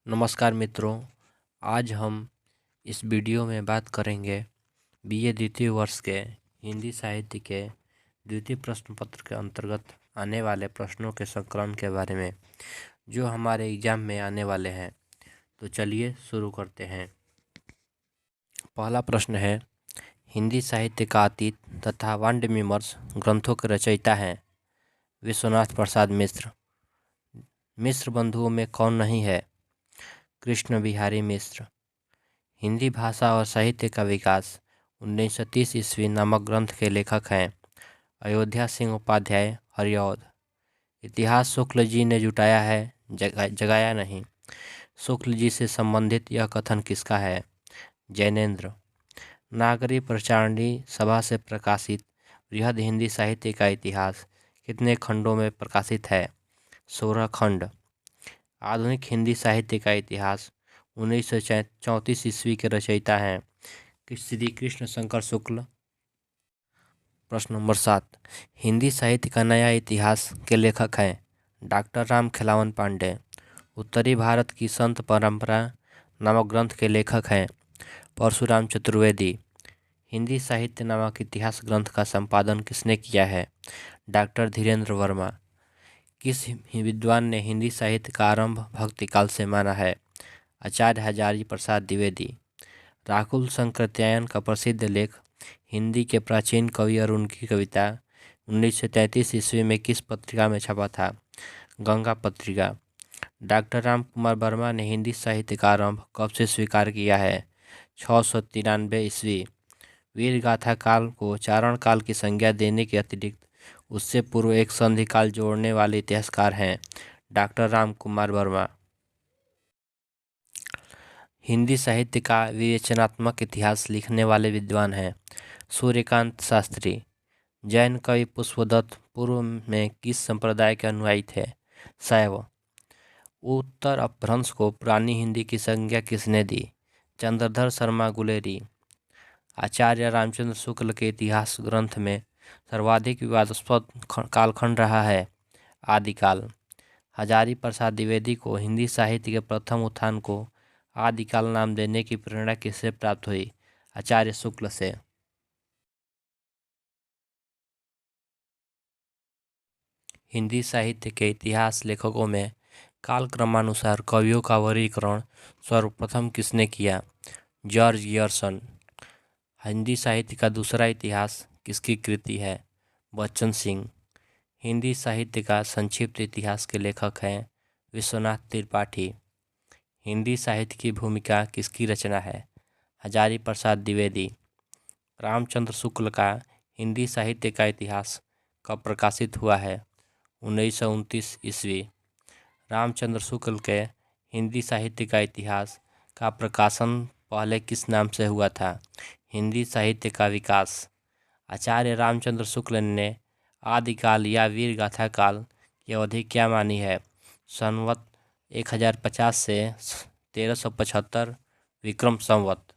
नमस्कार मित्रों। आज हम इस वीडियो में बात करेंगे बीए द्वितीय वर्ष के हिंदी साहित्य के द्वितीय प्रश्न पत्र के अंतर्गत आने वाले प्रश्नों के संकलन के बारे में जो हमारे एग्जाम में आने वाले हैं। तो चलिए शुरू करते हैं। पहला प्रश्न है, हिंदी साहित्य का अतीत तथा वाङ्मयविमर्श ग्रंथों के रचयिता हैं विश्वनाथ प्रसाद मिश्र। मिश्र बंधुओं में कौन नहीं है? कृष्ण बिहारी मिश्र। हिंदी भाषा और साहित्य का विकास 1930 ईस्वी नामक ग्रंथ के लेखक हैं अयोध्या सिंह उपाध्याय हरिऔध। इतिहास शुक्ल जी ने जुटाया है, जगाया नहीं। शुक्ल जी से संबंधित यह कथन किसका है? जैनेन्द्र। नागरी प्रचारणी सभा से प्रकाशित बृहद हिंदी साहित्य का इतिहास कितने खंडों में प्रकाशित है? 16 खंड। आधुनिक हिंदी साहित्य का इतिहास 1934 ईस्वी के रचयिता हैं श्री कृष्ण शंकर शुक्ल। प्रश्न नंबर 7, हिंदी साहित्य का नया इतिहास के लेखक हैं डॉक्टर राम खिलावन पांडे। उत्तरी भारत की संत परंपरा नामक ग्रंथ के लेखक हैं परशुराम चतुर्वेदी। हिंदी साहित्य नामक इतिहास ग्रंथ का संपादन किसने किया है? डॉक्टर धीरेन्द्र वर्मा। किस विद्वान ने हिंदी साहित्य का आरंभ भक्ति काल से माना है? आचार्य हजारी प्रसाद द्विवेदी। राकुल संकृत्यायन का प्रसिद्ध लेख हिंदी के प्राचीन कवि और उनकी कविता 1933 ईस्वी में किस पत्रिका में छपा था? गंगा पत्रिका। डॉक्टर राम कुमार वर्मा ने हिंदी साहित्य का आरंभ कब से स्वीकार किया है? 693 ईस्वी। वीर गाथा काल को चारण काल की संज्ञा देने के अतिरिक्त उससे पूर्व एक संधि काल जोड़ने वाले इतिहासकार हैं डॉक्टर राम कुमार वर्मा। हिंदी साहित्य का विवेचनात्मक इतिहास लिखने वाले विद्वान हैं सूर्यकांत शास्त्री। जैन कवि पुष्पदत्त पूर्व में किस संप्रदाय के अनुयायी थे? शैव। उत्तर अपभ्रंश को पुरानी हिंदी की संज्ञा किसने दी? चंद्रधर शर्मा गुलेरी। आचार्य रामचंद्र शुक्ल के इतिहास ग्रंथ में सर्वाधिक विवादास्पद कालखंड रहा है आदिकाल। हजारी प्रसाद द्विवेदी को हिंदी साहित्य के प्रथम उत्थान को आदिकाल नाम देने की प्रेरणा किससे प्राप्त हुई? आचार्य शुक्ल से। हिंदी साहित्य के इतिहास लेखकों में कालक्रमानुसार कवियों का वर्गीकरण सर्वप्रथम किसने किया? George Gierson. हिंदी साहित्य का दूसरा इतिहास किसकी कृति है? बच्चन सिंह। हिंदी साहित्य का संक्षिप्त इतिहास के लेखक हैं विश्वनाथ त्रिपाठी। हिंदी साहित्य की भूमिका किसकी रचना है? हजारी प्रसाद द्विवेदी। रामचंद्र शुक्ल का हिंदी साहित्य का इतिहास कब प्रकाशित हुआ है? 1929 ईस्वी। रामचंद्र शुक्ल के हिंदी साहित्य का इतिहास का प्रकाशन पहले किस नाम से हुआ था? हिंदी साहित्य का विकास। आचार्य रामचंद्र शुक्ल ने आदिकाल या वीर गाथा काल की अवधि क्या मानी है? संवत 1050 से 1375 विक्रम संवत।